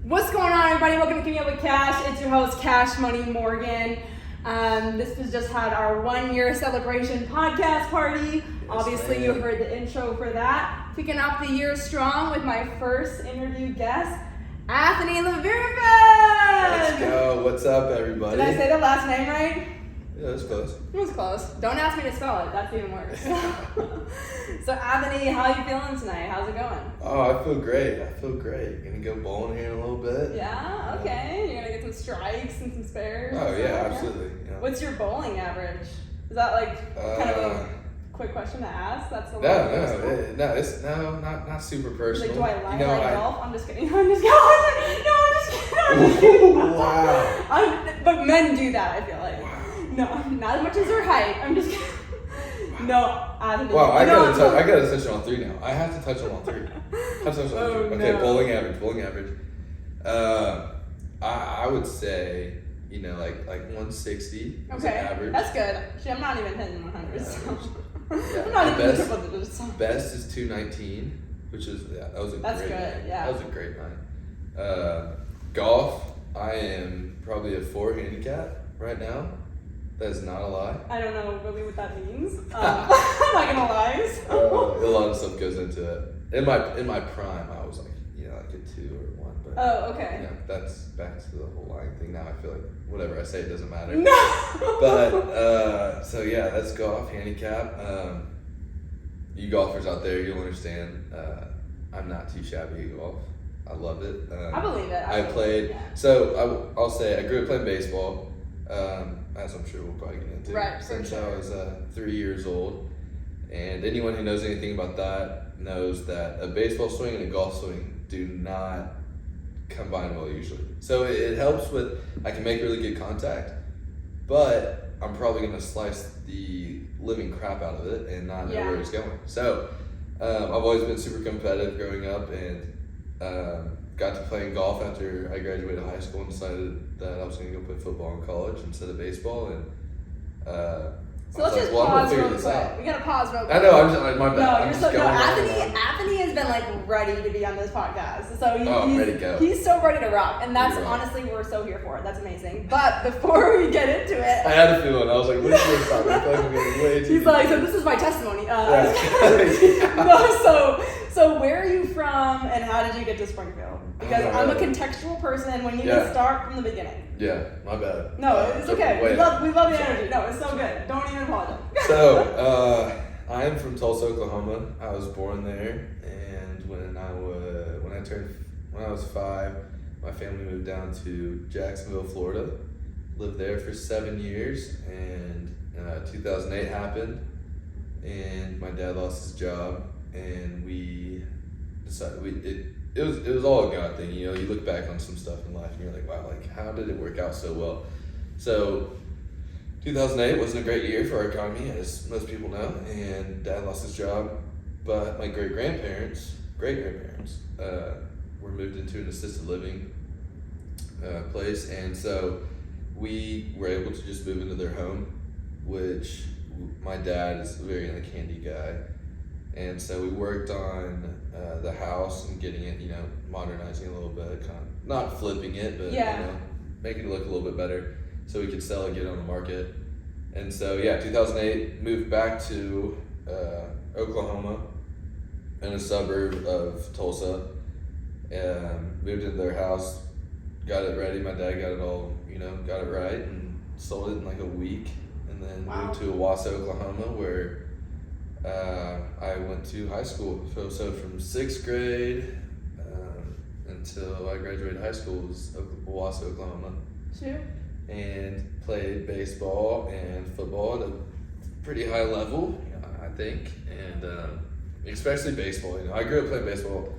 What's going on, everybody? Welcome to Keeping Up with Cash. It's your host, Cash Money Morgan. This was just had our 1 year celebration podcast party. Obviously, you heard the intro for that. Kicking off the year strong with my first interview guest, Athanie Leeviraphan. Let's go. What's up, everybody? Did I say the last name right? Yeah, that's close. It was close. Don't ask me to spell it. That's even worse. So, Athanie, how are you feeling tonight? How's it going? Oh, I feel great. Gonna go bowling here in a little bit. Yeah? Okay. You're going to get some strikes and some spares? Oh, yeah, absolutely. Yeah. What's your bowling average? Is that like kind of a quick question to ask? That's the it's not super personal. Like, do I lie like golf? I'm just kidding. I'm just kidding. Wow. But men do that, I feel like. Wow. No, not as much as their height. I'm just kidding. No, Athanie. Wow, I gotta touch on all three now. I have to touch on all three. Okay, no. bowling average. I would say, like 160 is Okay, average. that's good. See, I'm not even hitting 100, so. Yeah. I'm not even Best- triple digits. So. Best is 219, which is that was a That's great good, night. yeah. That was a great night. Golf, I am probably a 4 handicap right now. That is not a lie. I don't know really what that means. I'm not gonna lie. So. A lot of stuff goes into it. In my prime, I was like a 2 or 1, but Oh, okay. that's back to the whole lying thing. Now I feel like whatever I say it doesn't matter. No. But so yeah, that's golf handicap. You golfers out there, you'll understand. I'm not too shabby at golf. I love it. I believe it. I played. Yeah. So I'll say I grew up playing baseball. As I'm sure we'll probably get into. Right, for since sure. I was 3 years old, and anyone who knows anything about that knows that a baseball swing and a golf swing do not combine well usually. So it helps with I can make really good contact, but I'm probably gonna slice the living crap out of it and not know where it's going. So I've always been super competitive growing up, and got to playing golf after I graduated high school and decided that I was going to go play football in college instead of baseball. And so let's just pause real quick. We gotta pause real quick. I know. I'm just like my bad. No, I'm you're just so going no. on. Athanie has been like ready to be on this podcast. So I'm ready to go. He's so ready to rock, and that's honestly we're so here for it. That's amazing. But before we get into it, I had a feeling. I was like, "What's this about?" I feel like I'm getting way too. He's like, "So this is my testimony." Yeah. No, so where are you from, and how did you get to Springfield? Because I'm a Alright. contextual person, and we need to start from the beginning. Yeah, my bad. No, it's okay. We love the Sorry. energy. No, it's so good. Don't even apologize. So, I am from Tulsa, Oklahoma. I was born there, and when I was 5, my family moved down to Jacksonville, Florida. Lived there for 7 years, and 2008 happened, and my dad lost his job, and we decided it was all a God thing. You look back on some stuff in life, and you're like, wow, like how did it work out so well? So 2008 wasn't a great year for our economy, as most people know, and Dad lost his job. But my great-grandparents were moved into an assisted living place, and so we were able to just move into their home, which my dad is a very handy guy, and so we worked on the house and getting it, modernizing it a little bit, kind of not flipping it, but making it look a little bit better, so we could sell it, get it on the market. And so 2008, moved back to Oklahoma, in a suburb of Tulsa, moved into their house, got it ready. My dad got it all, got it right, and sold it in like a week, and then moved to Owasso, Oklahoma, where I went to high school. So from 6th grade until I graduated high school was Owasso, Oklahoma. Sure. And played baseball and football at a pretty high level, I think, and especially baseball. I grew up playing baseball.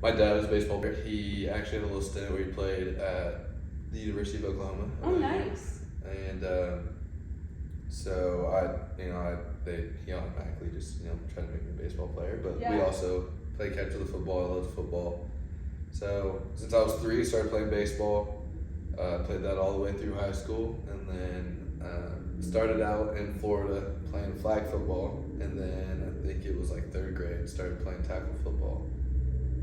My dad was a baseball player. He actually had a little stint where he played at the University of Oklahoma. Oh, nice. And so he automatically just tried to make me a baseball player. But we also played catch with the football. I loved football. So since I was 3, I started playing baseball. Played that all the way through high school, and then started out in Florida playing flag football, and then I think it was 3rd grade and started playing tackle football.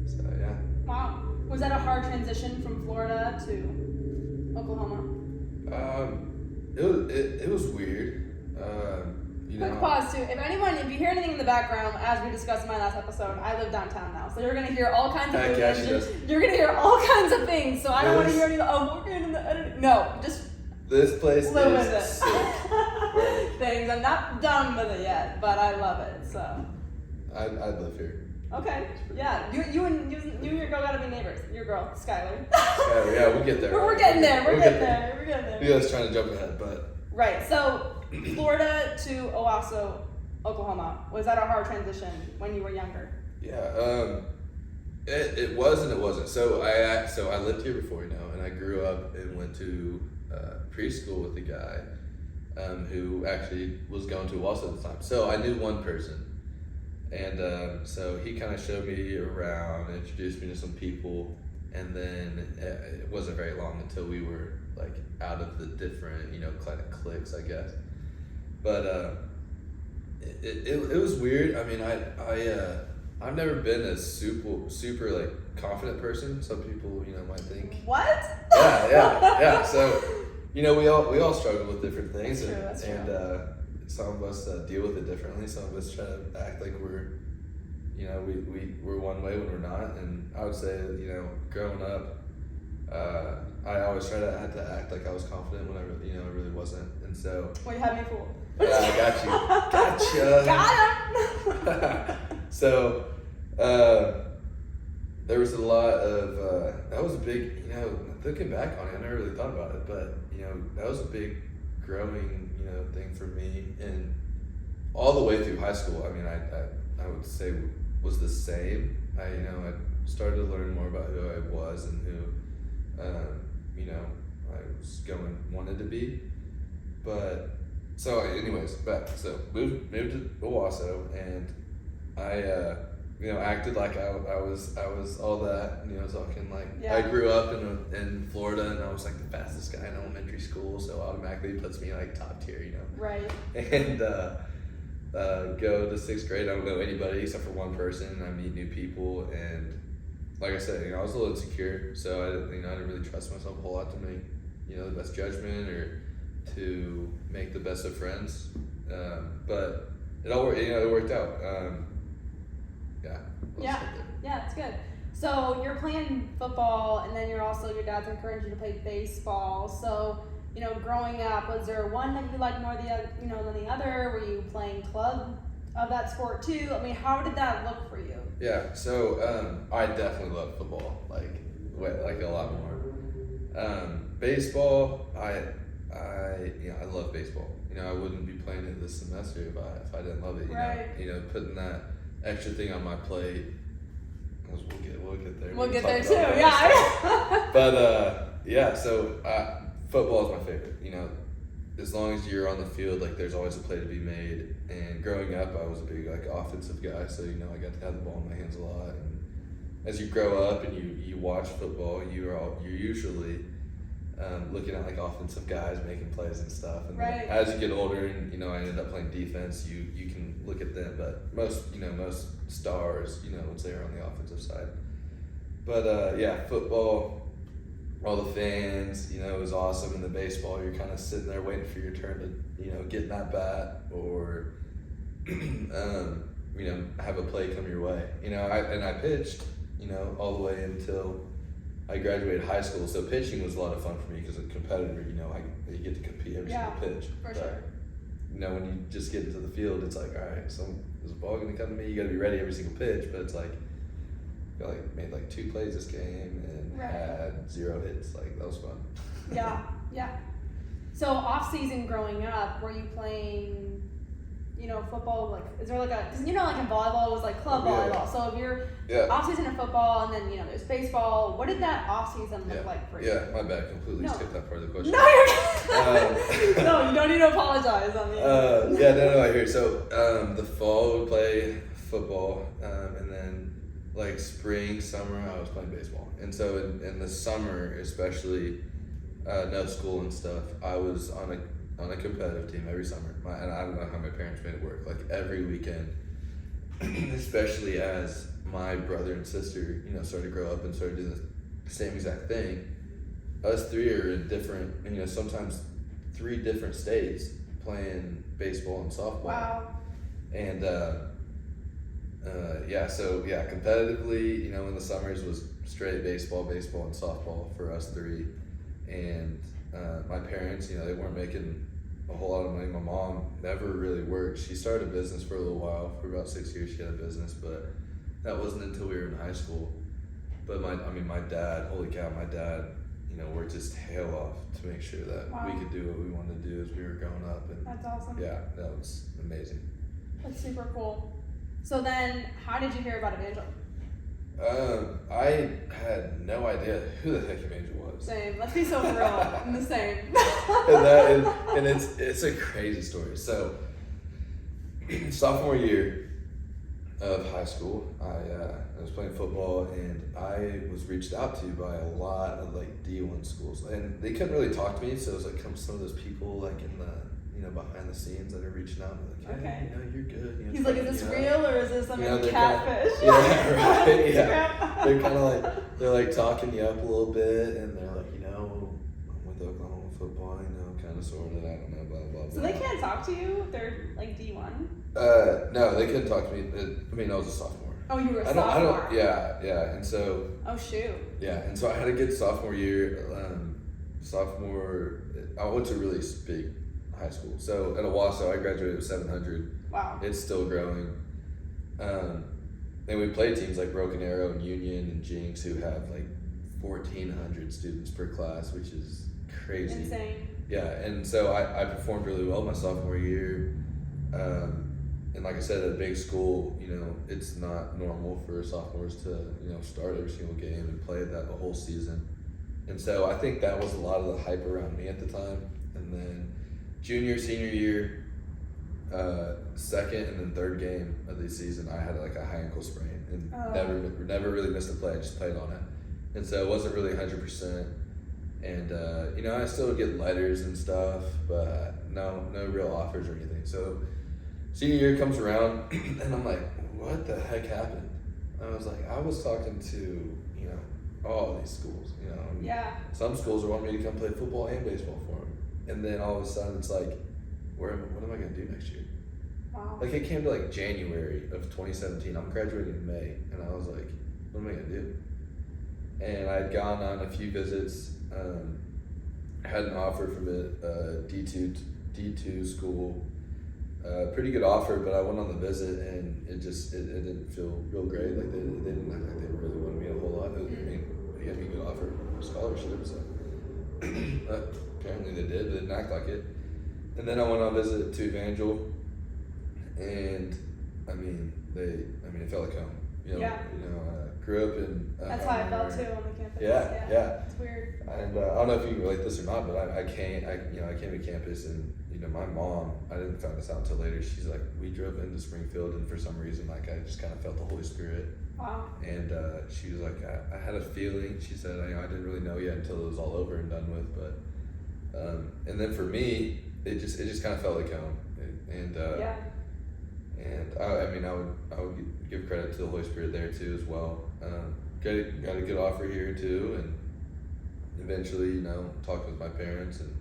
So yeah. Wow. Was that a hard transition from Florida to Oklahoma? It was weird. Quick pause too. If you hear anything in the background, as we discussed in my last episode, I live downtown now, so you're gonna hear all kinds of things. You're gonna hear all kinds of things. So I don't want to hear any. Oh, we're in the editing. No, just this place live with is it. sick. Things. I'm not done with it yet, but I love it. So. I'd live here. Okay. Yeah. You and your girl gotta be neighbors. Your girl, Skylar. Skylar, yeah, we'll get there. We're getting there. We're getting there. You guys trying to jump ahead, but. Right. So, Florida to Owasso, Oklahoma. Was that a hard transition when you were younger? Yeah. It was and it wasn't. So I lived here before, and I grew up and went to preschool with a guy who actually was going to Owasso at the time. So I knew one person. And so he kind of showed me around, introduced me to some people, and then it wasn't very long until we were like out of the different, kind of cliques, I guess. But it was weird. I mean, I've never been a super like confident person. Some people, might think. What? Yeah. So, we all struggle with different things, That's true. Some of us deal with it differently. Some of us try to act like we're, we're one way when we're not. And I would say, growing up, I always had to act like I was confident when I really wasn't. And so. Well, you had me fooled. Yeah, I got you. Gotcha. Got him. So, there was a lot of that was a big, looking back on it, I never really thought about it, but that was a big growing, thing for me, and all the way through high school. I mean, I would say was the same. I started to learn more about who I was and who, I wanted to be. But so, anyways, moved to Owasso, and I, acted like I was all that, talking like, yeah. I grew up in Florida, and I was like the fastest guy in elementary school, so automatically puts me like top tier, Right. And go to 6th grade, I don't know anybody except for one person, and I meet new people, and like I said, I was a little insecure, so I didn't really trust myself a whole lot to make, the best judgment or to make the best of friends, but it all worked, it worked out. Yeah, it's good. So you're playing football, and then your dad's encouraging you to play baseball. So, growing up, was there one that you liked more than the other? Were you playing club of that sport too? I mean, how did that look for you? Yeah, so I definitely love football, like a lot more. Baseball, I love baseball. I wouldn't be playing it this semester if I didn't love it. Right. Putting that extra thing on my plate. We'll get there. We'll get there too. Yeah. But so football is my favorite. As long as you're on the field, there's always a play to be made. And growing up, I was a big offensive guy, so I got to have the ball in my hands a lot. And as you grow up and you watch football, you're usually looking at like offensive guys making plays and stuff, and right. As you get older and I ended up playing defense, you can look at them, but most stars once they're on the offensive side. But yeah, football, all the fans, it was awesome. And the baseball, you're kind of sitting there waiting for your turn to get in that bat or have a play come your way. I pitched all the way until I graduated high school, so pitching was a lot of fun for me because as a competitor, you get to compete every single pitch. For sure. When you just get into the field, it's like, all right, so is the ball going to come to me? You got to be ready every single pitch, but it's like, I made 2 plays this game and had 0 hits. That was fun. Yeah. So off season growing up, were you playing, football? Is there because in volleyball it was club volleyball. So if you're off season in football and then there's baseball, what did that off season look like for you? Yeah, my bad. Completely skipped that part of the question. No, you're no, you don't need to apologize. No, I hear. So the fall we play football, and then spring, summer I was playing baseball. And so in the summer, especially no school and stuff, I was on a competitive team every summer. And I don't know how my parents made it work. Every weekend, especially as my brother and sister, started to grow up and started doing the same exact thing. Us three are in different, sometimes 3 different states playing baseball and softball. Wow. And competitively, in the summers was straight baseball, and softball for us 3. And my parents, they weren't making a whole lot of money. My mom never really worked. She started a business for a little while. For about 6 years, she had a business, but that wasn't until we were in high school. But my dad, holy cow, worked his tail off to make sure that we could do what we wanted to do as we were growing up. And that's awesome. Yeah, that was amazing. That's super cool. So then, how did you hear about Evangel? I had no idea who the heck Evangel was. Same. Let's be so real. I'm the same. and it's a crazy story. So, sophomore year of high school, I was playing football, and I was reached out to by a lot of D1 schools, and they couldn't really talk to me. So it was some of those people in the behind the scenes that are reaching out and hey, okay, you're good. He's like, is this real or is this some catfish? They're kind of they're talking you up a little bit, and they're like, I'm with Oklahoma football, kind of sort of, I don't know, blah blah blah. So they can't talk to you? They're D1? No, they couldn't talk to me. I was a sophomore. Oh, you were a sophomore. Yeah, and so. Oh shoot. Yeah, and so I had a good sophomore year. I went to a really big high school. So at Owasso, I graduated with 700. Wow. It's still growing. And we play teams like Broken Arrow and Union and Jinx, who have 1,400 students per class, which is crazy. Insane. Yeah, and so I performed really well my sophomore year. And like I said, at a big school, it's not normal for sophomores to, start every single game and play that the whole season. And so I think that was a lot of the hype around me at the time. And then junior, senior year, second and then third game of the season, I had a high ankle sprain and never really missed a play. I just played on it. And so it wasn't really 100%. And, I still get letters and stuff, but no real offers or anything. So senior year comes around, and I'm like, what the heck happened? I was talking to, all these schools, Yeah. Some schools are wanting me to come play football and baseball for them. And then all of a sudden it's what am I going to do next year? Wow. It came to January of 2017. I'm graduating in May, and I was like, what am I going to do? And I'd gone on a few visits, had an offer from a D2 school, pretty good offer, but I went on the visit, and it didn't feel real great. They didn't act like they really wanted me a whole lot. They gave me a good offer for scholarship, so apparently they did, but they didn't act like it. And then I went on a visit to Evangel, and it felt like home. Grew up in. That's how I felt too on the campus. Yeah. It's weird. And I don't know if you can relate this or not, but I came to campus, and my mom, I didn't find this out until later. She's like, we drove into Springfield, and for some reason, I just kind of felt the Holy Spirit. Wow. And she was like, I had a feeling. She said, I didn't really know yet until it was all over and done with, but and then for me, it just kind of felt like home. And I would give credit to the Holy Spirit there too as well. Got a good offer here too, and eventually, talking with my parents and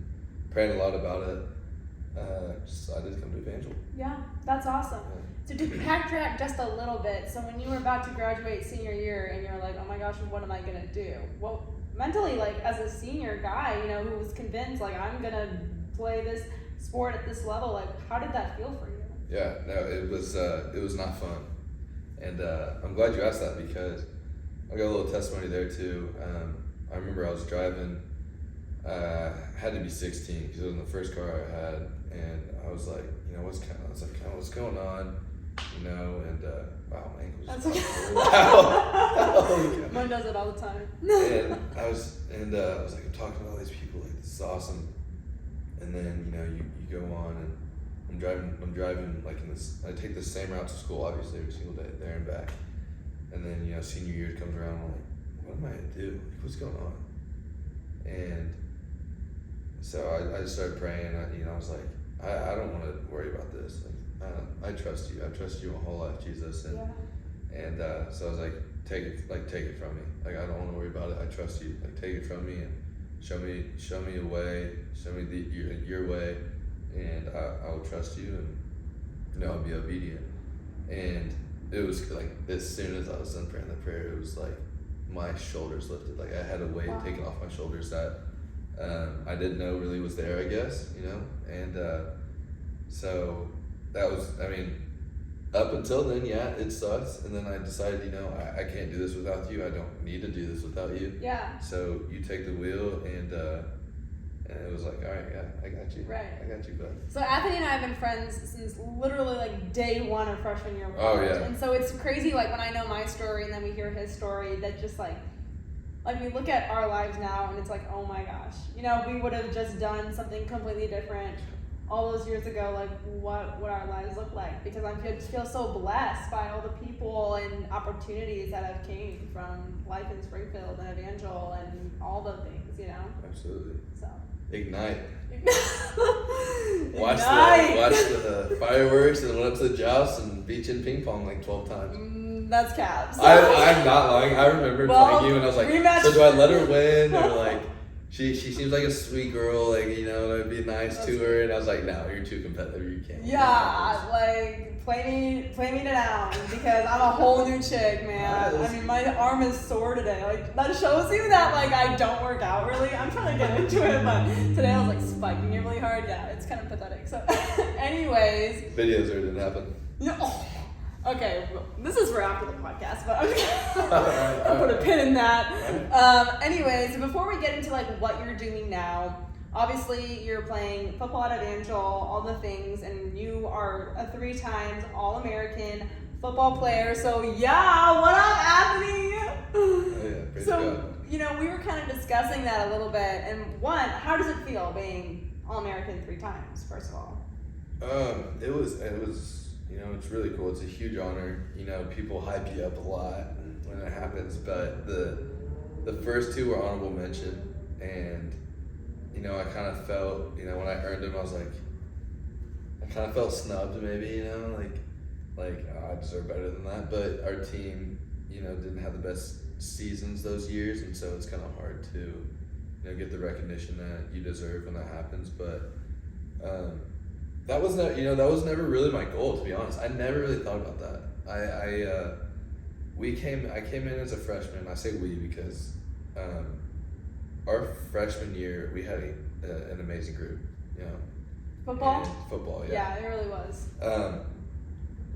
praying a lot about it, decided to come to Evangel. Yeah, that's awesome. Yeah. So to backtrack just a little bit, so when you were about to graduate senior year and you're like, oh my gosh, what am I gonna do? Well, mentally, as a senior guy, who was convinced I'm gonna play this sport at this level, how did that feel for you? Yeah, no, it was not fun, and I'm glad you asked that, because I got a little testimony there too. I remember I was driving, had to be 16 because it was the first car I had, and I was like, what's going on, and wow, my ankle was wow. Mine does it all the time. And I was like, I'm talking to all these people, this is awesome, and then you go on, and I'm driving in this. I take the same route to school, obviously, every single day, there and back. And then senior year comes around. I'm like, what am I gonna do? What's going on? And so I just started praying. I was like, I don't want to worry about this. I trust you. I trust you my whole life, Jesus. And so I was like, take it from me. Like, I don't want to worry about it. I trust you. Like, take it from me and show me a way. Show me your way, and I will trust you, and I'll be obedient. And it was like, as soon as I was done praying that prayer, it was like my shoulders lifted. Like, I had a weight taken off my shoulders that I didn't know really was there, I guess, and so that was, up until then, yeah, it sucks. And then I decided, I can't do this without you. I don't need to do this without you. Yeah. So you take the wheel, and it was like, all right, yeah, I got you. Right. I got you, bud. So Athanie and I have been friends since literally like day one of freshman year of college. Oh, yeah. And so it's crazy, like when I know my story and then we hear his story, that just like we look at our lives now and it's like, oh my gosh, we would have just done something completely different all those years ago. Like, what would our lives look like? Because I just feel so blessed by all the people and opportunities that have came from life in Springfield and Evangel and all the things, Absolutely. So Ignite. Ignite. Watch the fireworks, and went up to the joust and beach in ping pong like 12 times. That's caps. I'm not lying. I remember playing you, and I was like, rematch. so do I let her win, or like, she seems like a sweet girl, like, it'd be nice to her, and I was like, no, you're too competitive, you can't. Yeah, like, play me down, because I'm a whole new chick, man. Yes. My arm is sore today. Like, that shows you that, like, I don't work out really. I'm trying to get into it, but today I was, like, spiking it really hard. Yeah, it's kind of pathetic. So, anyways. Videos or it didn't happen. No. Okay, well, this is for after the podcast, but I'll put a pin in that. Anyways, before we get into like what you're doing now, obviously you're playing football at Evangel, all the things, and you are a 3 times All-American football player. So yeah, what up, Athanie? Oh yeah, praise God. We were kind of discussing that a little bit. And one, how does it feel being All-American 3 times? First of all, it was. It's really cool. It's a huge honor. People hype you up a lot when it happens, but the first 2 were honorable mention, and I kind of felt, when I earned them, I was like, I kind of felt snubbed maybe, like I deserve better than that. But our team, didn't have the best seasons those years, and so it's kind of hard to, get the recognition that you deserve when that happens. But that was never really my goal, to be honest. I never really thought about that. I came in as a freshman. I say we because our freshman year we had an amazing group. football. Football, yeah. Yeah, it really was.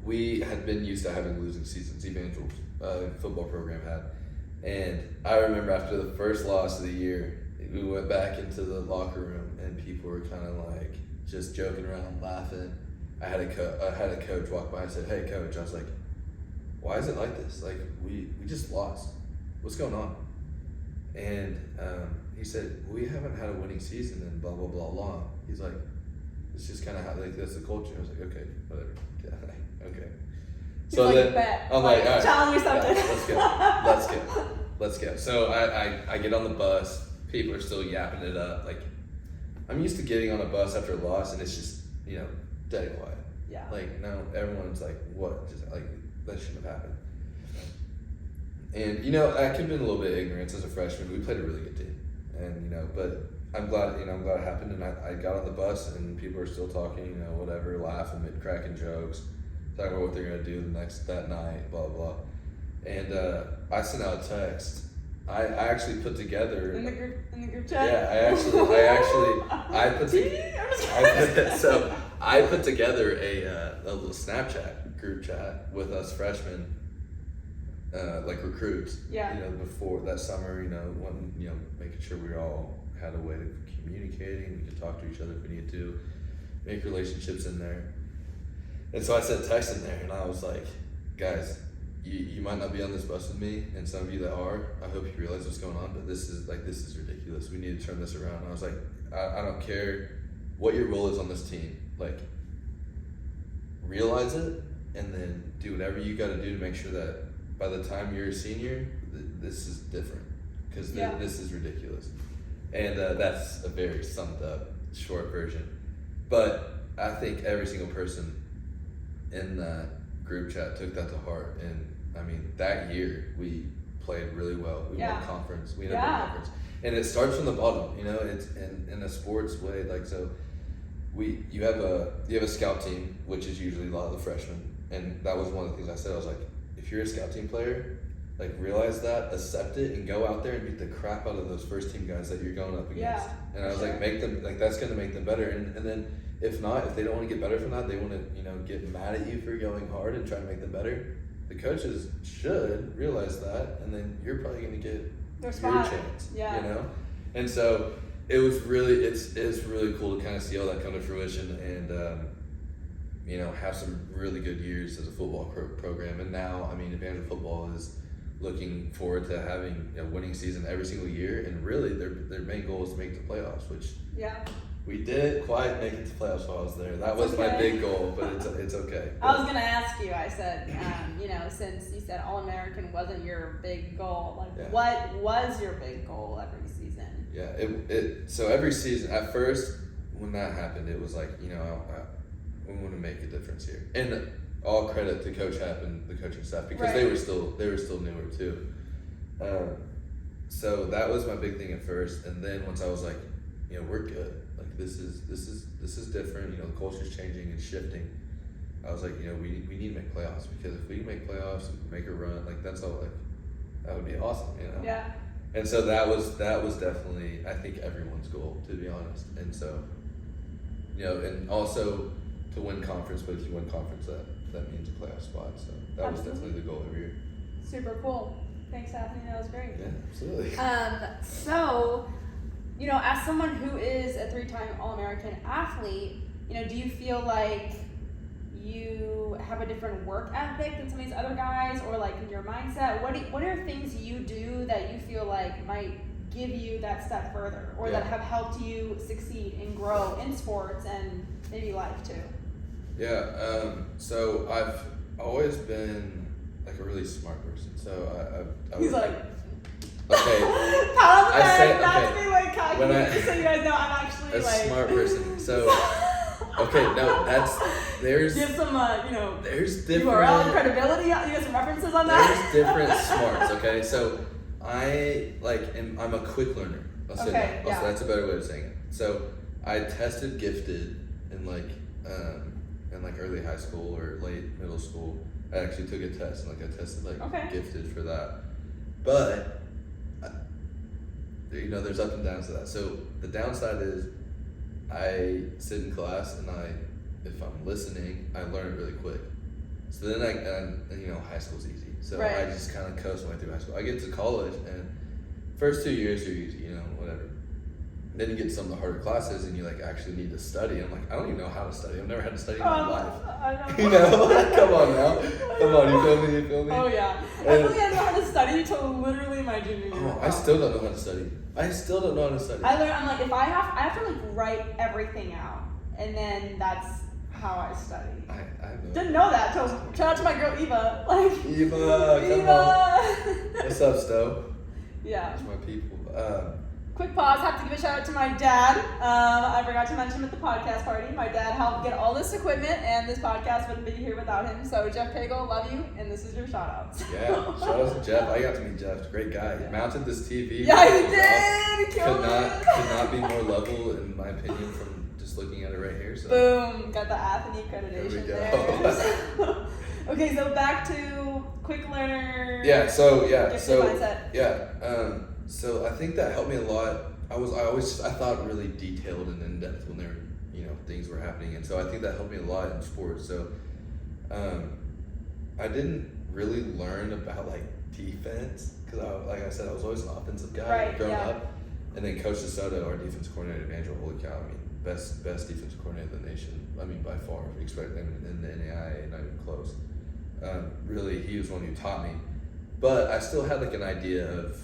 We had been used to having losing seasons. Evangel's football program had, and I remember after the first loss of the year, we went back into the locker room and people were kind of like just joking around, laughing. I had a coach walk by and said, "Hey, coach," I was like, "Why is it like this? Like, we just lost. What's going on?" And he said, "We haven't had a winning season in blah, blah, blah long." He's like, "It's just kind of how, like, that's the culture." I was like, "Okay, whatever." Yeah, okay. So then I'm like, all right, challenge me something. Yeah, let's go. So I get on the bus. People are still yapping it up. Like, I'm used to getting on a bus after a loss, and it's just, dead quiet. Yeah. Like, now everyone's like, what? Just like, that shouldn't have happened. And, I could have been a little bit ignorant as a freshman. We played a really good team. And, but I'm glad it happened. And I got on the bus, and people are still talking, whatever, laughing, cracking jokes, talking about what they're going to do that night, blah, blah. And I sent out a text. I actually put together in the group chat. Yeah, I put together a little Snapchat group chat with us freshmen, like recruits. Yeah. Before that summer, making sure we all had a way of communicating. We could talk to each other if we needed to, make relationships in there. And so I sent text in there, and I was like, guys, you might not be on this bus with me, and some of you that are, I hope you realize what's going on, but this is ridiculous. We need to turn this around. And I was like, I don't care what your role is on this team. Like, realize it, and then do whatever you got to do to make sure that by the time you're a senior, this is different, because this is ridiculous. And that's a very summed up short version. But I think every single person in that group chat took that to heart, and I mean that year we played really well. We won conference. We ended up conference, and it starts from the bottom. You know, it's in a sports way. Like so, you have a scout team, which is usually a lot of the freshmen, and that was one of the things I said. I was like, if you're a scout team player, like realize that, accept it, and go out there and beat the crap out of those first team guys that you're going up against. And I was like, make them like that's going to make them better, and then if not, if they don't want to get better from that, they want to get mad at you for going hard and trying to make them better. The coaches should realize that, and then you're probably going to get your chance. You know, and so it was really it's really cool to kind of see all that come to fruition, and have some really good years as a football program. And now, I mean, Evangel football is looking forward to having a winning season every single year, and really their main goal is to make the playoffs, which we didn't quite make it to playoffs while I was there. That was my big goal, but it's okay. I was gonna ask you. I said, since you said All-American wasn't your big goal, like what was your big goal every season? Yeah, so every season at first when that happened, it was like I want to make a difference here, and all credit to Coach Happ and the coaching staff because they were still newer too. So that was my big thing at first, and then once I was like, we're good. Like this is different. The culture's changing and shifting. I was like, we need to make playoffs, because if we make playoffs and make a run, like that's all, like that would be awesome. Yeah. And so that was definitely, I think, everyone's goal, to be honest. And so, and also to win conference, but if you win conference, that means a playoff spot. So that was definitely the goal every year. Super cool. Thanks, Athanie. That was great. Yeah, absolutely. So, as someone who is a 3-time All-American athlete, do you feel like you have a different work ethic than some of these other guys, or like in your mindset? What are things you do that you feel like might give you that step further, or that have helped you succeed and grow in sports and maybe life too? Yeah, so I've always been like a really smart person. So He's like, okay. Pat on the back, that's me like cocky. Just so you guys know, I'm actually a like smart person. So okay, no, there's give some there's different URL and credibility. You got some references on that. There's different smarts. Okay, so I'm a quick learner. I'll say that. Also, that's a better way of saying it. So I tested gifted in early high school or late middle school. I actually took a test, and I tested gifted for that. But there's up and downs to that. So the downside is I sit in class, and if I'm listening, I learn it really quick. So then high school's easy. So I just kind of coast my way through high school. I get to college, and first 2 years are easy, whatever. Then you get some of the harder classes, and you actually need to study. I'm like, I don't even know how to study. I've never had to study in my life. I know. Come on now. Come on, you feel me? Oh yeah. I feel like I know how to study until literally my junior year. I still don't know how to study. I'm like, if I have to write everything out, and then that's how I study. I didn't know that till shout out to my girl Eva. Eva, come on. What's up, Stowe? Yeah. That's my people. Quick pause, have to give a shout out to my dad. I forgot to mention him at the podcast party. My dad helped get all this equipment, and this podcast wouldn't be here without him. So Jeff Pagel, love you, and this is your shout outs. Yeah, shout out to Jeff. I got to meet Jeff. Great guy. He mounted this TV. Yeah, he did. He could not be more level, in my opinion, from just looking at it right here. So. Boom, got the Athanie accreditation there. Okay, so back to quick learner. So I think that helped me a lot. I thought really detailed and in depth when things were happening, and so I think that helped me a lot in sports. So I didn't really learn about defense, because like I said, I was always an offensive guy growing up, and then Coach DeSoto, our defense coordinator at Evangel, holy cow, I mean best defensive coordinator in the nation. I mean by far, expect them in the NAIA, not even close. Really, he was one who taught me, but I still had an idea of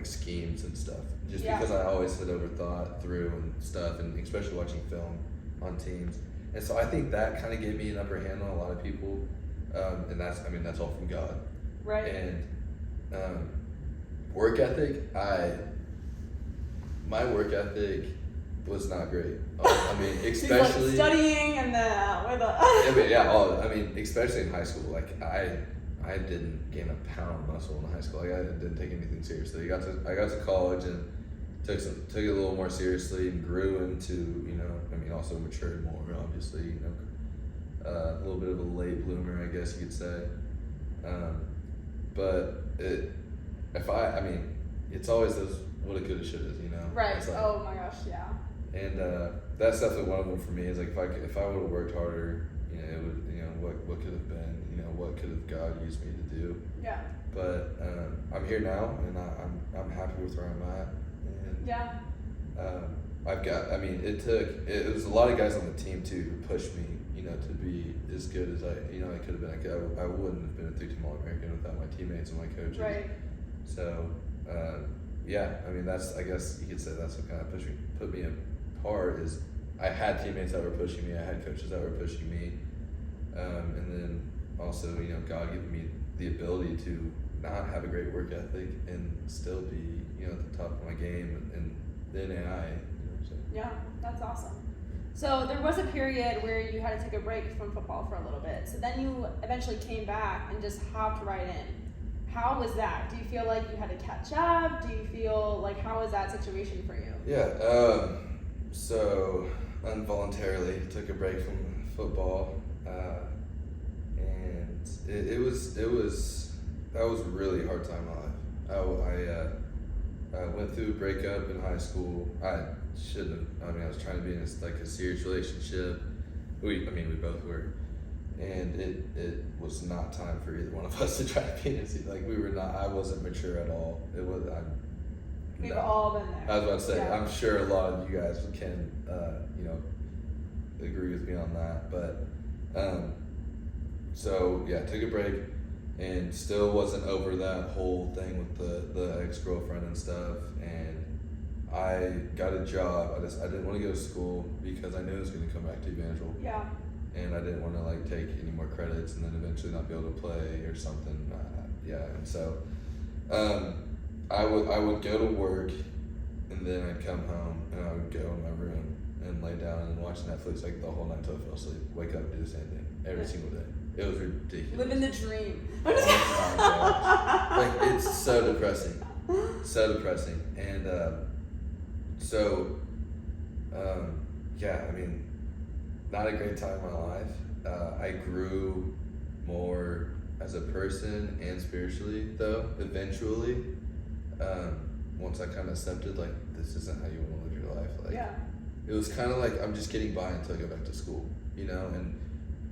schemes and stuff, because I always had overthought through and stuff, and especially watching film on teams. And so I think that kind of gave me an upper hand on a lot of people, and that's all from God. Right. And work ethic, my work ethic was not great. I mean, especially He's like studying and with a. I mean, especially in high school. Like I didn't gain a pound of muscle in high school. Like I didn't take anything seriously. I got to college and took it a little more seriously and grew into, I mean, also matured more, obviously, a little bit of a late bloomer, I guess you could say. But I mean, it's always those woulda, coulda, shouldas, Right. It's like, oh my gosh, yeah. and that's definitely one of them for me. Is like if I would have worked harder, it would, what could have been, what could have God used me to do. Yeah. But I'm here now, and I'm happy with where I'm at. And, yeah. It was a lot of guys on the team too who pushed me, to be as good as I could have been. I wouldn't have been a 3-team All-American without my teammates and my coaches. Right. So, I mean, I guess you could say that's what kind of put me apart. Is I had teammates that were pushing me, I had coaches that were pushing me, and then also, God gave me the ability to not have a great work ethic and still be, at the top of my game and then AI. Yeah, that's awesome. So there was a period where you had to take a break from football for a little bit. So then you eventually came back and just hopped right in. How was that? Do you feel like you had to catch up? Do you feel like, how was that situation for you? Yeah, so involuntarily took a break from football, and that was a really hard time in my life. I went through a breakup in high school. I shouldn't have. I was trying to be in a serious relationship. We both were, and it was not time for either one of us to try to be in a like we were not. I wasn't mature at all. We've all been there. I was about to say, yeah. I'm sure a lot of you guys can, agree with me on that. But, took a break and still wasn't over that whole thing with the ex-girlfriend and stuff. And I got a job. I didn't want to go to school because I knew it was going to come back to Evangel. Yeah. And I didn't want to take any more credits and then eventually not be able to play or something. And so, I would go to work, and then I'd come home, and I would go in my room and lay down and watch Netflix the whole night until I fell asleep. Wake up and do the same thing every single day. It was ridiculous. Living the dream. Oh my gosh. It's so depressing. So depressing. And not a great time in my life. I grew more as a person and spiritually, though, eventually. Once I kind of accepted, this isn't how you want to live your life. Yeah. It was kind of I'm just getting by until I go back to school, and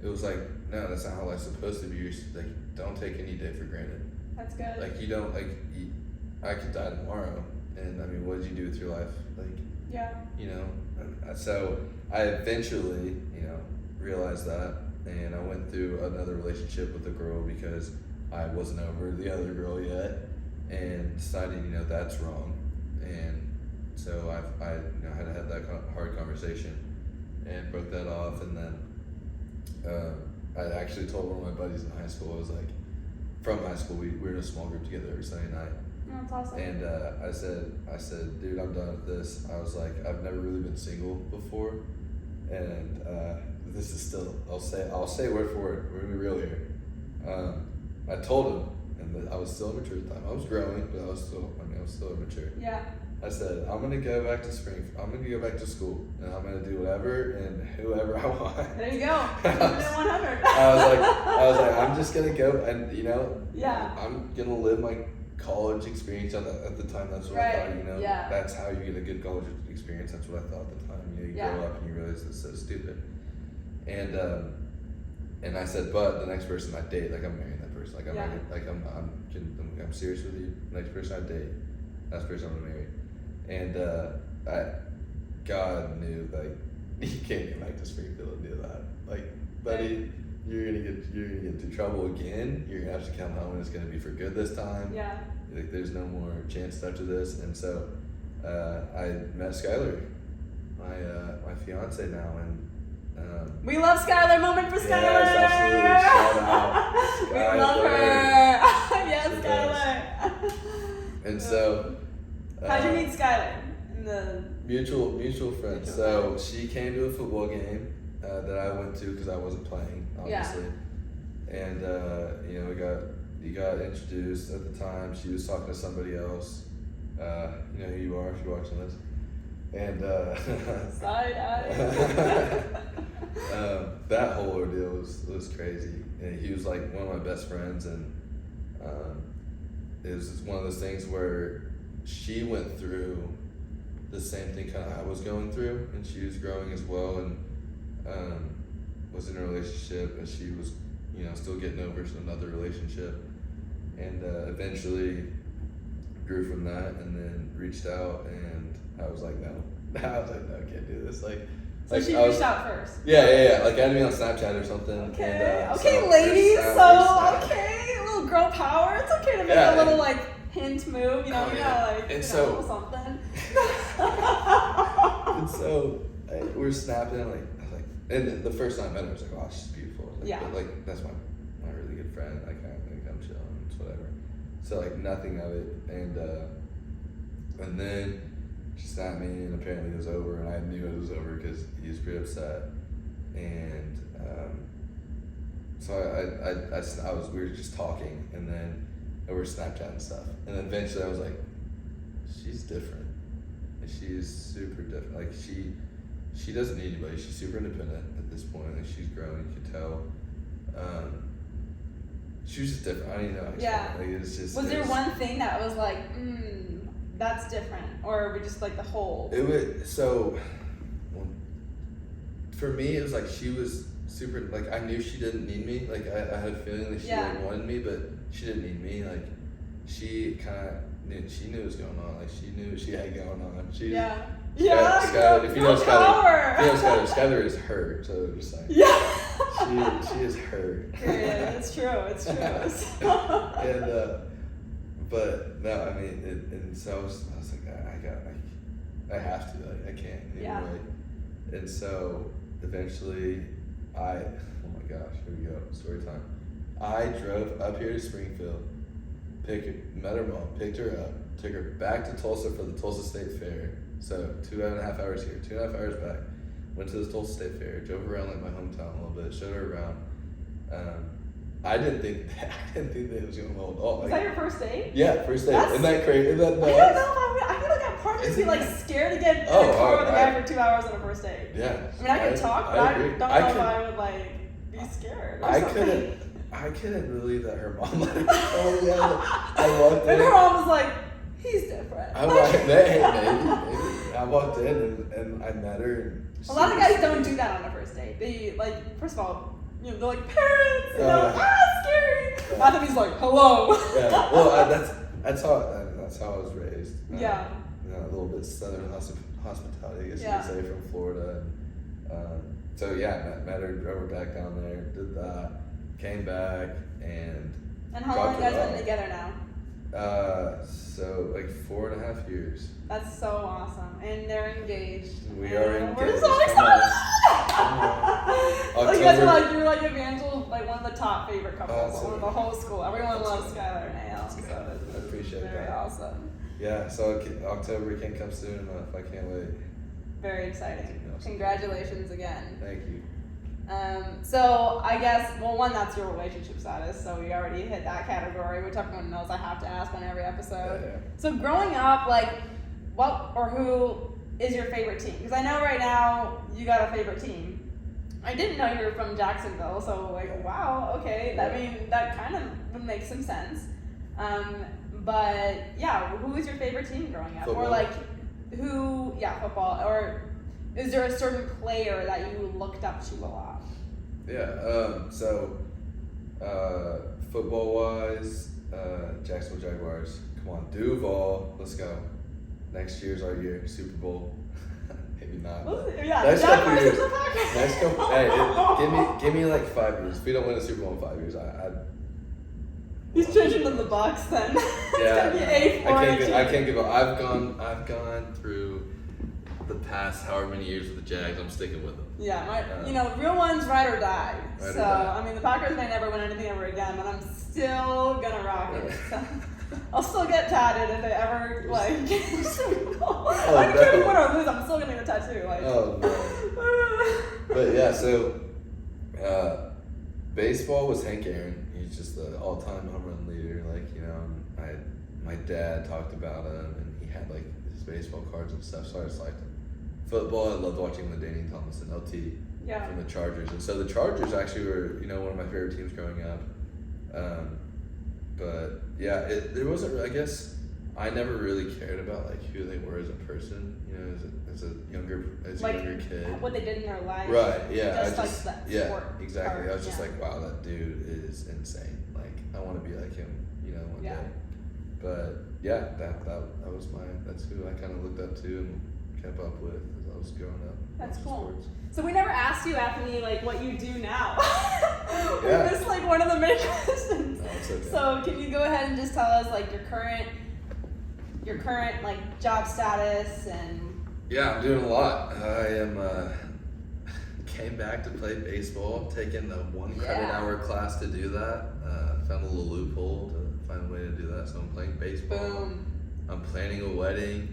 it was no, that's not how life's supposed to be. You're don't take any day for granted. That's good. You don't, I could die tomorrow, and what did you do with your life? Yeah. So I eventually, realized that, and I went through another relationship with a girl because I wasn't over the other girl yet. And decided, that's wrong, and so I had to have that hard conversation, and broke that off. And then I actually told one of my buddies in high school. I was from high school, we were in a small group together every Sunday night. Oh, that's awesome. And I said, dude, I'm done with this. I was I've never really been single before, and this is still. I'll say word for word. We're gonna be real here. I told him. And I was still immature at the time. I was growing, but I was still immature. Yeah. I said, I'm gonna go back to I'm gonna go back to school, and I'm gonna do whatever and whoever I want. There you go. 100. I was like, I'm just gonna go, and Yeah. I'm gonna live my college experience at the time. That's what I thought. Yeah. That's how you get a good college experience. That's what I thought at the time. You grow up and you realize it's so stupid. And I said, but the next person I date, I'm marrying that person. I'm serious with you. The next person I date, that's the person I'm gonna marry. And God knew you can't get back to Springfield and do that. Buddy, you're gonna get into trouble again. You're gonna have to come home, and it's gonna be for good this time. Yeah. There's no more chance after this. And so I met Skylar, my fiance now, and. We love Skylar. Moment for Skylar. Yes, absolutely. Shout out. We love her. Yes, Skylar. And so. How'd you meet Skylar? In the Mutual friend. So she came to a football game that I went to because I wasn't playing, obviously. Yeah. And we got introduced at the time. She was talking to somebody else. You know who you are if you're watching this. And side eye. that whole ordeal was crazy. And he was like one of my best friends, and it was just one of those things where she went through the same thing kind of I was going through, and she was growing as well, and was in a relationship, and she was still getting over another relationship, and eventually grew from that, and then reached out, and I was like, no, I can't do this. So she reached out first. Yeah. Like added me on Snapchat or something. Okay. And, okay, so ladies. okay, a little girl power. It's okay to make a little hint move. Something. And so we're snapping. I was like, and then the first time I met her, I was like, oh, she's beautiful. But that's my really good friend. I kind of think I'm chilling. It's whatever. So nothing of it, and then she snapped me, and apparently it was over, and I knew it was over because he was pretty upset, and so we were just talking, and then we were Snapchatting and stuff, and then eventually I was like, she's different, and she's super different. She doesn't need anybody. She's super independent at this point. She's growing. You can tell. She was just different. I don't even know how to explain it. It was just. Was there one thing that was like, that's different, or just the whole? It was for me. It was like she was super. I knew she didn't need me. I had a feeling that she wanted me, but she didn't need me. She kind of knew. She knew what was going on. She knew what she had going on. Skylar, if you know Skylar, Skylar is her. So just saying. Yeah. She is her. Yeah, it's true. And but no, I mean, and so I was like, I have to, I can't anyway. And so eventually, oh my gosh, here we go, story time. I drove up here to Springfield, met her mom, picked her up, took her back to Tulsa for the Tulsa State Fair. So 2.5 hours here, 2.5 hours back. Went to the Tulsa State Fair, drove around my hometown a little bit, showed her around. I didn't think that it was going well at all. Was that your first date? Yeah, first date. Isn't that crazy? Isn't that nuts? I don't know. I feel like that part of me scared to get in a car with a guy for 2 hours on a first date. Yeah. I mean, I could talk, but I don't know if I would be scared. I couldn't believe that her mom let her go. I walked in. And her mom was like, he's different. I walked in, maybe. I walked in and I met her. And a lot of guys don't do that on a first date. They first of all, they're like parents. Scary. Athanie's like, hello. Yeah. Well, that's how I was raised. Yeah. A little bit southern hospitality, I guess you could say, from Florida. So met her, drove her back down there, did that, came back, and how long have you guys been together now? So 4.5 years. That's so awesome, and they're engaged. We are engaged. We're so excited. You guys are you're Evangel, one of the top favorite couples in the whole school. Everyone loves Skylar and Ale. So I appreciate that. Very awesome. Yeah, so October can come soon enough. I can't wait. Very exciting. Congratulations again. Thank you. So I guess, one, that's your relationship status, so we already hit that category, which everyone knows I have to ask on every episode. Yeah. So growing up, what or who is your favorite team? Because I know right now you got a favorite team. I didn't know you were from Jacksonville, so wow, okay, that kind of would make some sense. But yeah, who was your favorite team growing up? Football. Or football, or is there a certain player that you looked up to a lot? Yeah, football-wise, Jacksonville Jaguars. Come on, Duval, let's go. Next year's our year, Super Bowl. Maybe not. Next couple years. Hey, give me 5 years. If we don't win a Super Bowl in 5 years, He's changing to the Bucks then. Yeah, it's gonna be I can't give up. I've gone through the past however many years with the Jags, I'm sticking with them. Yeah, real ones ride or die. Ride or So, die. I mean, the Packers may never win anything ever again, but I'm still gonna rock it. So, I'll still get tatted if they ever, like, I don't care if we win or lose, I'm still gonna get a tattoo. Like. Oh, no. But yeah, so baseball was Hank Aaron. He's just the all-time home run leader. Like, my dad talked about him, and he had like his baseball cards and stuff, so I just liked him. Football, I loved watching LaDainian Tomlinson, LT, from the Chargers. And so the Chargers actually were, one of my favorite teams growing up. But yeah, there wasn't, I guess, I never really cared about like who they were as a person, as a younger kid. What they did in their life. Right, yeah. Just like that sport exactly. part, I was just like, wow, that dude is insane. Like, I want to be like him, one day. But yeah, that's who I kind of looked up to and kept up with as I was growing up. That's cool. Sports. So we never asked you, Athanie, like what you do now. We Yeah. missed like one of the main questions. No, it's okay. So can you go ahead and just tell us like your current like job status and? Yeah, I'm doing a lot. I am came back to play baseball. I'm taking the 1 credit hour class to do that. Found a little loophole to find a way to do that. So I'm playing baseball. Boom. I'm planning a wedding,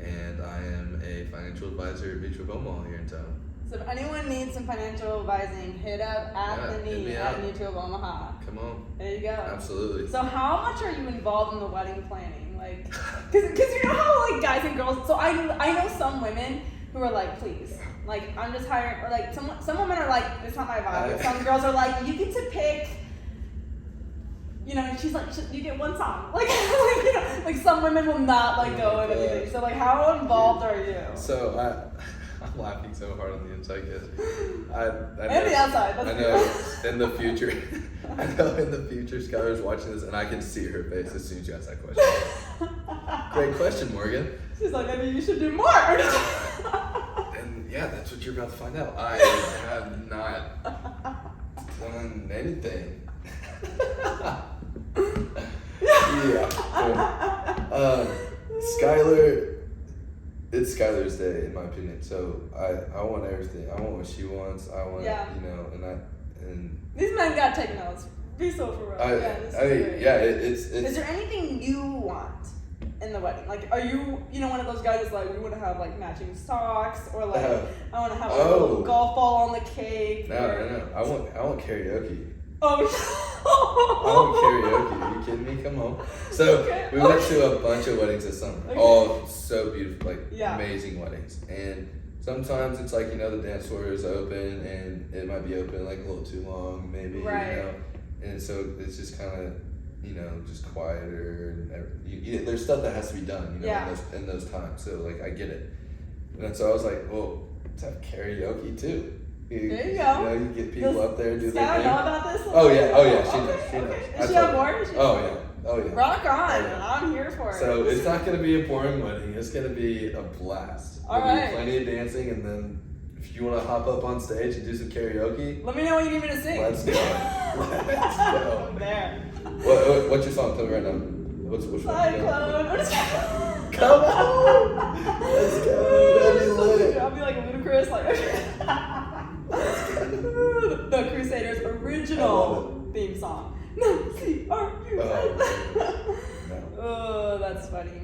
and I am a financial advisor at Mutual of Omaha here in town. So if anyone needs some financial advising, hit up Athanie at Mutual of Omaha. Come on. There you go. Absolutely. So how much are you involved in the wedding planning? Like, cause you know how like guys and girls. So I know some women who are like, please, like I'm just hiring, or like some women are like, it's not my vibe. Some girls are like, you get to pick. And she's like, you get one song. Like some women will not let go of anything. So like, how involved are you? So I'm laughing so hard on the inside because and the outside. I know in the future, Skylar's watching this, and I can see her face as soon as you ask that question. Great question, Morgan. She's like, maybe you should do more. And yeah, that's what you're about to find out. I have not done anything. Skylar, it's Skylar's day in my opinion. So I want everything. I want what she wants. I want and these men gotta take notes. Be so for real. It's. Is there anything you want in the wedding? Like, are you one of those guys that's like, we want to have like matching socks, or like I want to have a little golf ball on the cake? No. I want karaoke. Oh. I want karaoke. Are you kidding me? Come on. So we went to a bunch of weddings this summer. All so beautiful, amazing weddings. And sometimes it's like, the dance floor is open and it might be open like a little too long, maybe. Right. And so it's just kind of, just quieter. And there's stuff that has to be done, in those times. So like I get it. And so I was like, well, let's have karaoke too. There you go. You get people up there and do their thing. know about this? Oh yeah, she knows. Does she have more? Oh yeah. Rock on, I'm here for it. So it's not going to be a boring wedding. It's going to be a blast. There'll be plenty of dancing, and then if you want to hop up on stage and do some karaoke, let me know what you need me to sing. Let's go. Let's go. I'm there. What's your song? Tell me right now. Which one? Cyclone. Come on. Let's go. That'd be lit. I'll be like Ludacris, the Crusaders' original theme song. Oh, that's funny.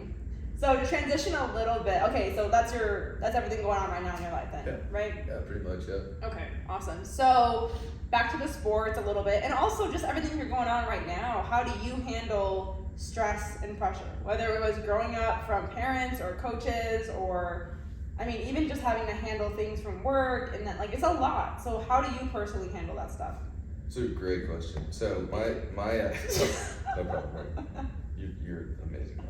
So to transition a little bit, okay, so that's everything going on right now in your life then, right? Yeah, pretty much, yeah. Okay, awesome. So back to the sports a little bit, and also just everything you're going on right now. How do you handle stress and pressure? Whether it was growing up from parents or coaches, or even just having to handle things from work, and then it's a lot. So how do you personally handle that stuff? It's a great question. So my no problem. You're amazing.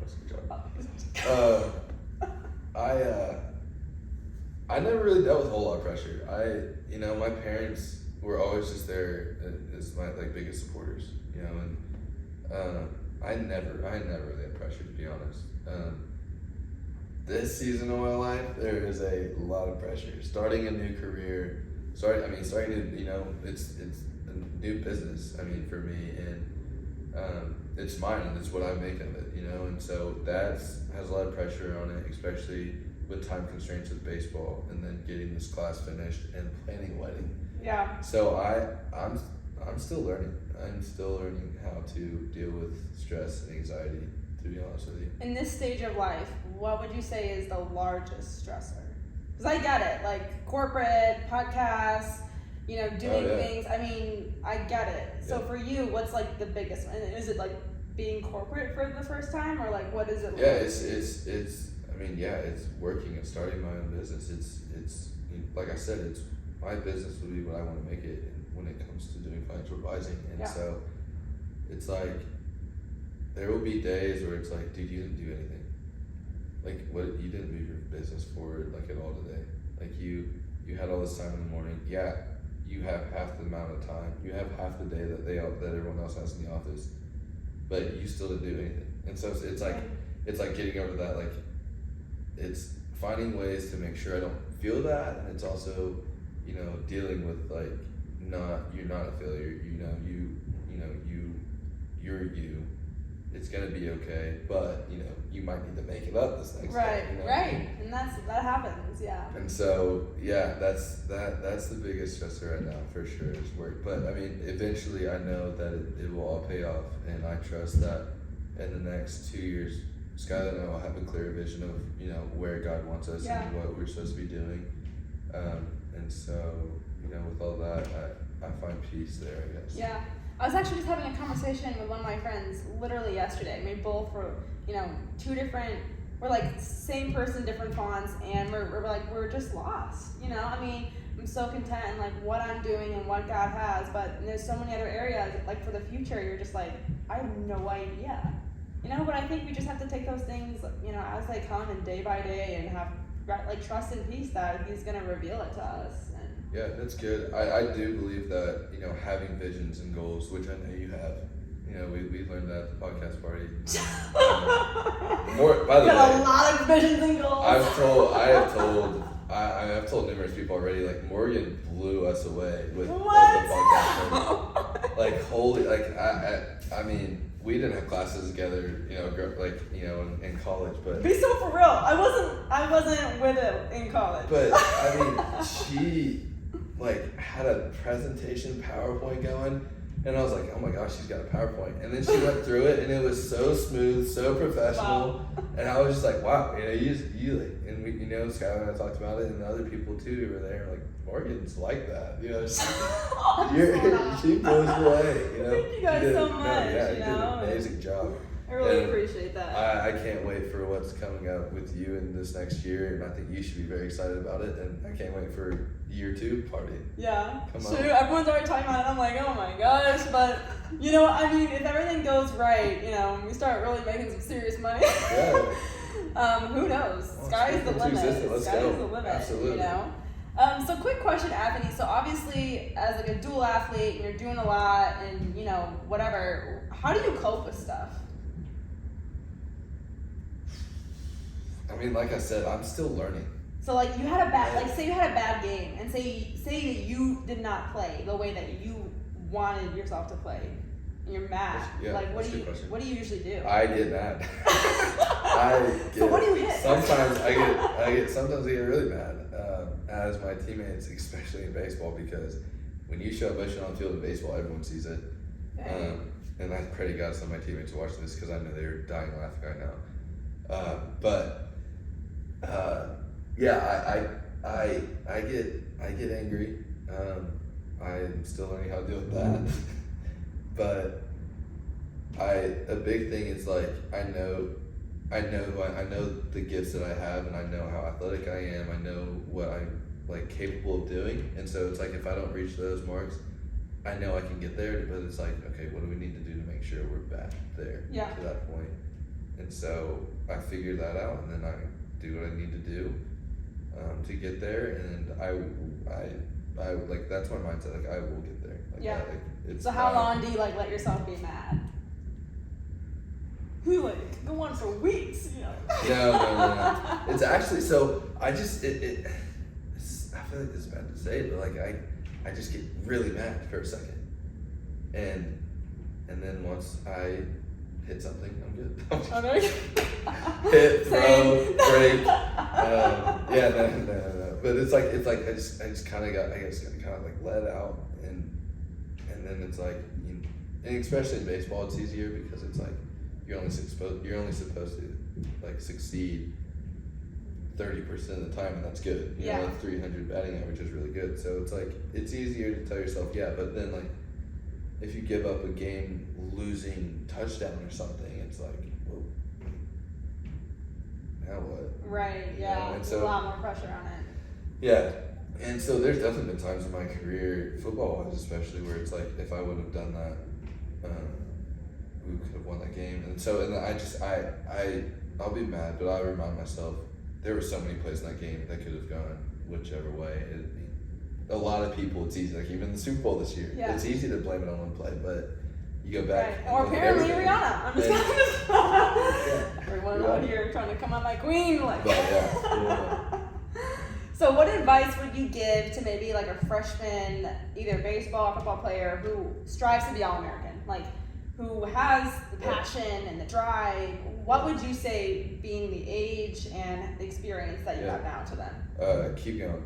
I never really dealt with a whole lot of pressure. My parents were always just there as my biggest supporters. And I never really had pressure, to be honest. This season of my life, there is a lot of pressure. Starting a new career, starting to, it's a new business. For me, and it's mine, and it's what I make of it. And so that has a lot of pressure on it, especially with time constraints with baseball, and then getting this class finished and planning a wedding. Yeah. So I'm still learning. I'm still learning how to deal with stress and anxiety, to be honest with you. In this stage of life, what would you say is the largest stressor? Because I get it, like corporate, podcasts, doing things. I mean, I get it. So for you, what's like the biggest one? Is it like being corporate for the first time, or like what is it? Yeah, it's. I mean, yeah, it's working and starting my own business. It's like I said, it's my business would be what I want to make it when it comes to doing financial advising, and so it's like there will be days where it's like, dude, you didn't do anything. Like, what, you didn't move your business forward like at all today. Like you had all this time in the morning. Yeah, you have half the amount of time. You have half the day that everyone else has in the office, but you still didn't do anything. And so it's like getting over that. Like, it's finding ways to make sure I don't feel that, and it's also, dealing with like you're not a failure. You're you. It's gonna be okay, but you might need to make it up this next day. Right, and that happens, yeah. And so that's the biggest stressor right now for sure is work. But I mean, eventually I know that it will all pay off, and I trust that in the next 2 years, Skylar and I will have a clear vision of where God wants us and what we're supposed to be doing. And so with all that, I find peace there, I guess. Yeah. I was actually just having a conversation with one of my friends literally yesterday. We both were, we're like same person, different fonts, and we're just lost. I mean, I'm so content in like what I'm doing and what God has, but there's so many other areas, like for the future, you're just like, I have no idea. But I think we just have to take those things, as they come and day by day, and have like trust and peace that He's gonna reveal it to us. Yeah, that's good. I do believe that, having visions and goals, which I know you have, we learned that at the podcast party. By the way, a lot of visions and goals. I've told numerous people already, like Morgan blew us away with the What? podcast party. I mean, we didn't have classes together, in college, but be so for real. I wasn't with it in college. But I mean, she had a presentation PowerPoint going, and I was like, oh my gosh, she's got a PowerPoint. And then she went through it, and it was so smooth, so professional. Wow. And I was just like, wow, and we, Skylar and I talked about it, and the other people too who were there, like, Morgan's like that, she blows away, Thank you guys so much, you did an amazing job. I really appreciate that. I can't wait for what's coming up with you in this next year, and I think you should be very excited about it, and I can't wait for year 2 party. Yeah, true. Everyone's already talking about it. I'm like, oh my gosh, but I mean, if everything goes right, we start really making some serious money. Yeah. Who knows? Well, Sky's the limit. Let's Sky's go. the limit. Absolutely. So quick question, Athanie. So obviously, as like a dual athlete, and you're doing a lot, and whatever. How do you cope with stuff? I mean, like I said, I'm still learning. So like you had a bad, say you had a bad game, and say that you did not play the way that you wanted yourself to play, and you're mad. What do you usually do? I get mad. So what do you hit? Sometimes I get really mad as my teammates, especially in baseball, because when you show emotion on the field in baseball, everyone sees it. Okay. And I pray to God some of my teammates are watching this because I know they're dying laughing right now. I get angry. I'm still learning how to deal with that. But a big thing is like I know the gifts that I have, and I know how athletic I am. I know what I'm capable of doing, and so it's like if I don't reach those marks, I know I can get there. But it's like, okay, what do we need to do to make sure we're back there to that point? And so I figure that out, and then I do what I need to do to get there, and I that's my mindset. I will get there. So how long do you let yourself be mad? You go on for weeks, No. It's actually I just I feel like this is bad to say, but I just get really mad for a second, and then once I hit something, I'm good. Oh, no. Hit, throw, Same. break. Yeah, no. But it's like I just kind of got like let out, and then it's like, and especially in baseball, it's easier because it's like you're only supposed to like succeed 30% of the time, and that's good. You know, like 300 batting average is really good. So it's like it's easier to tell yourself, yeah, but then like if you give up a game losing touchdown or something, it's like, well, now what? Right, yeah. And so, a lot more pressure on it. Yeah. And so there's definitely been times in my career, football-wise especially, where it's like, if I would have done that, we could have won that game. And so, I'll be mad, but I remind myself, there were so many plays in that game that could have gone whichever way. A lot of people, it's easy, like even the Super Bowl this year, it's easy to blame it on one play, but you go back. Right. Or apparently Rihanna. I'm just everyone out here trying to come on my queen. Like. Yeah. So what advice would you give to maybe like a freshman, either baseball or football player who strives to be All-American, like who has the passion and the drive? What would you say, being the age and the experience that you have now, to them? Keep going.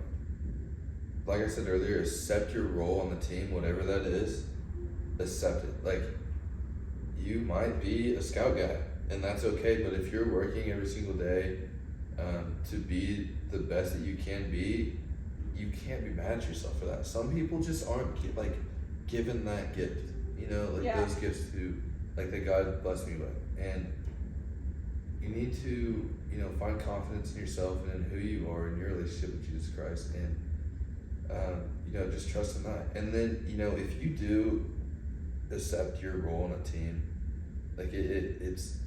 Like I said earlier, accept your role on the team, whatever that is. Accept it. Like, you might be a scout guy, and that's okay, but if you're working every single day to be the best that you can be, you can't be mad at yourself for that. Some people just aren't like given that gift, you know, like those gifts that God blessed me with. And you need to, find confidence in yourself and in who you are in your relationship with Jesus Christ, and just trust in that. And then, if you do accept your role on a team, like it's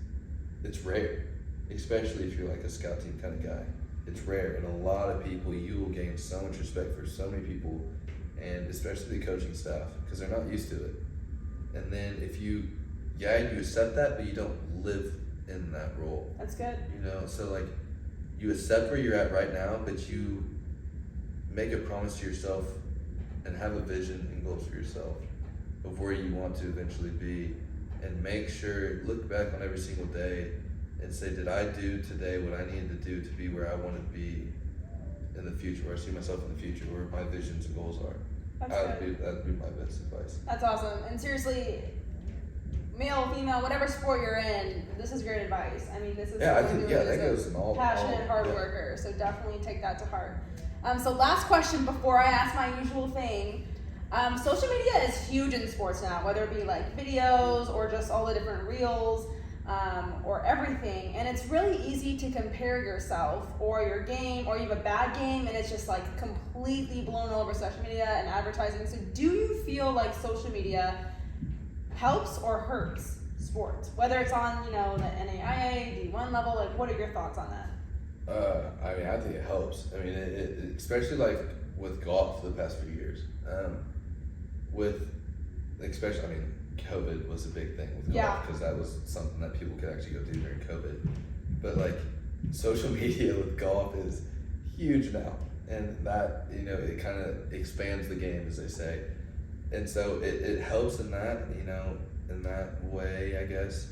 rare, especially if you're like a scout team kind of guy. It's rare, and a lot of people, you will gain so much respect for so many people, and especially the coaching staff, because they're not used to it. And then if you accept that, but you don't live in that role. That's good. So like, you accept where you're at right now, but you make a promise to yourself and have a vision and goals for yourself of where you want to eventually be, and make sure, look back on every single day and say, did I do today what I needed to do to be where I want to be in the future, where I see myself in the future, where my visions and goals are. That'd be my best advice. That's awesome. And seriously, male, female, whatever sport you're in, this is great advice. I mean, this is that goes in all passionate hard worker. So definitely take that to heart. So last question before I ask my usual thing. Social media is huge in sports now, whether it be like videos or just all the different reels, or everything. And it's really easy to compare yourself or your game, or you have a bad game and it's just like completely blown all over social media and advertising. So do you feel like social media helps or hurts sports, whether it's on, the NAIA, D1 level? Like, what are your thoughts on that? I think it helps. I mean, it especially like with golf for the past few years. COVID was a big thing with golf, because that was something that people could actually go do during COVID. But like, social media with golf is huge now, and that, it kind of expands the game, as they say. And so it helps in that, in that way, I guess.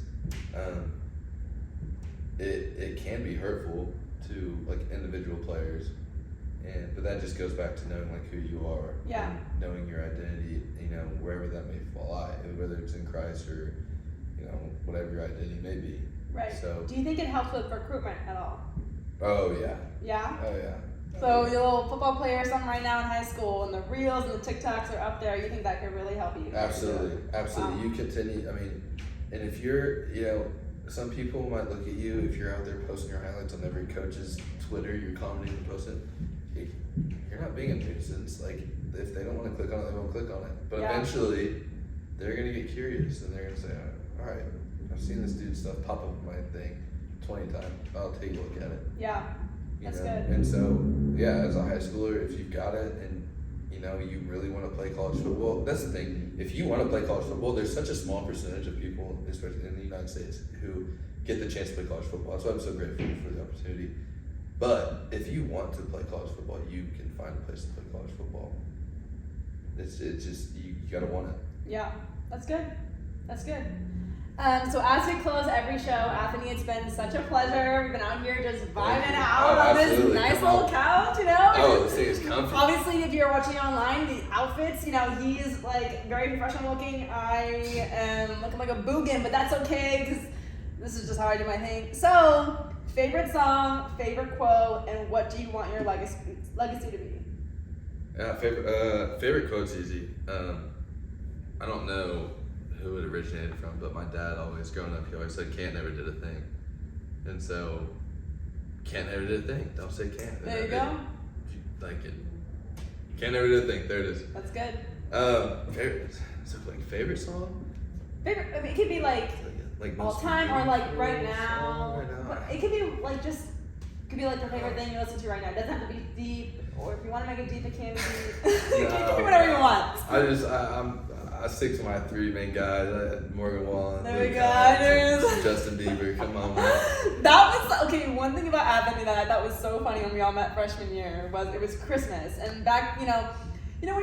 It can be hurtful to like individual players, but that just goes back to knowing like who you are, and knowing your identity, wherever that may lie, whether it's in Christ or whatever your identity may be. Right. So, do you think it helps with recruitment at all? Oh yeah. Yeah. Oh yeah. So your little football player or something right now in high school, and the reels and the TikToks are up there, you think that could really help you? Absolutely. Wow. You continue, and if you're, some people might look at you, if you're out there posting your highlights on every coach's Twitter, you're commenting and posting, you're not being a nuisance. Like, if they don't want to click on it, they won't click on it. But eventually, they're going to get curious, and they're going to say, all right, I've seen this dude's stuff pop up on my thing 20 times. I'll take a look at it. Yeah, that's good. And so, as a high schooler, if you've got it and, you really want to play college football, that's the thing. If you want to play college football, there's such a small percentage of people, especially in the United States, who get the chance to play college football. That's why I'm so grateful for the opportunity. But if you want to play college football, you can find a place to play college football. It's just, you gotta want it. Yeah, that's good. That's good. So as we close every show, Athanie, it's been such a pleasure. We've been out here just vibing out on this nice little couch, you know? Oh, this thing is comfy. Obviously, if you're watching online, the outfits, you know, he's like very professional looking. I am looking like a boogin, but that's okay because this is just how I do my thing. So, favorite song, favorite quote, and what do you want your legacy to be? Favorite quote's easy. I don't know who it originated from, but my dad always, growing up, he always said, "Can't never did a thing," and so, "Can't never did a thing." Don't say can't. There you go. Like it. You can't never do a thing. There it is. That's good. Favorite song? Favorite. I mean, it could be like all time or like right now. It could be like just. Could be like the favorite thing you listen to right now. It doesn't have to be deep, or if you want to make it deep, it can be deep. It can be whatever you want. I stick to my three main guys. Morgan Wallen. There we go. Justin Bieber. Come on, man. That was okay. One thing about Athanie that I thought was so funny when we all met freshman year was it was Christmas, and back when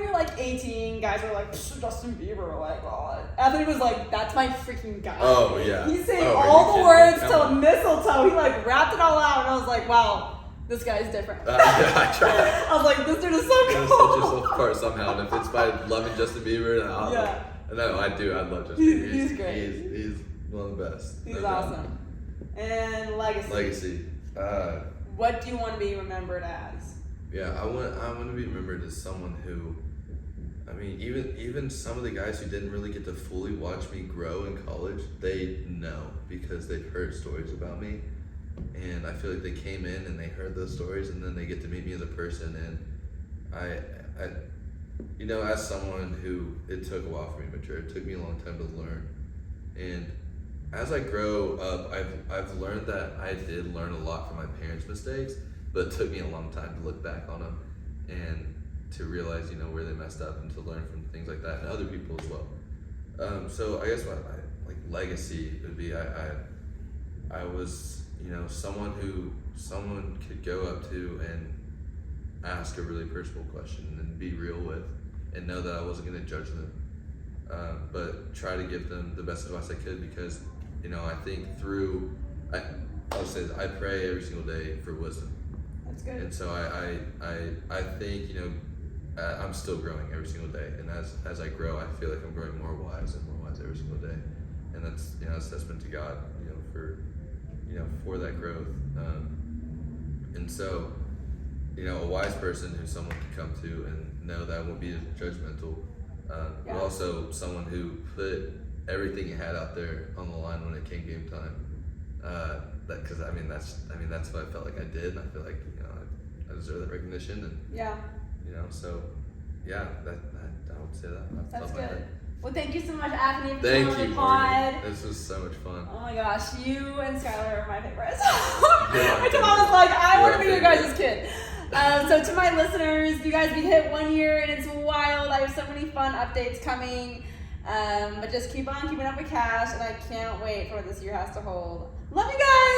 you're like 18, guys are like Justin Bieber, like, oh. Athanie was like, that's my freaking guy. Oh yeah. He sang all the words till mistletoe. He like rapped it all out, and I was like, wow. This guy's different. Yeah, I tried. I was like, this dude is so cool. That's such a self part somehow, and if it's by loving Justin Bieber, then no, I do. I love Justin Bieber. He's great. He's one of the best. He's awesome. And legacy. What do you want to be remembered as? Yeah, I want to be remembered as someone who, I mean, even some of the guys who didn't really get to fully watch me grow in college, they know because they've heard stories about me. And I feel like they came in and they heard those stories, and then they get to meet me as a person. And I as someone who, it took a while for me to mature. It took me a long time to learn. And as I grow up, I've learned that I did learn a lot from my parents' mistakes, but it took me a long time to look back on them and to realize, where they messed up, and to learn from things like that and other people as well. So I guess my legacy would be I was someone could go up to and ask a really personal question and be real with, and know that I wasn't going to judge them, but try to give them the best advice I could, because I think I'll say this, I pray every single day for wisdom. That's good. And so I think I'm still growing every single day, and as I grow, I feel like I'm growing more wise every single day, and that's that's testament to God for that growth. And so, a wise person who someone can come to and know that I won't be judgmental, but also someone who put everything he had out there on the line when it came game time. Because that's what I felt like I did, and I feel like I deserve that recognition, and so I would say that. That's good. Well, thank you so much, Athanie, for coming on the pod. This was so much fun. Oh my gosh, you and Skylar are my favorites. I was like, I want to be your guys' kid. So to my listeners, you guys, we hit 1 year and it's wild. I have so many fun updates coming. But just keep on keeping up with Cash, and I can't wait for what this year has to hold. Love you guys!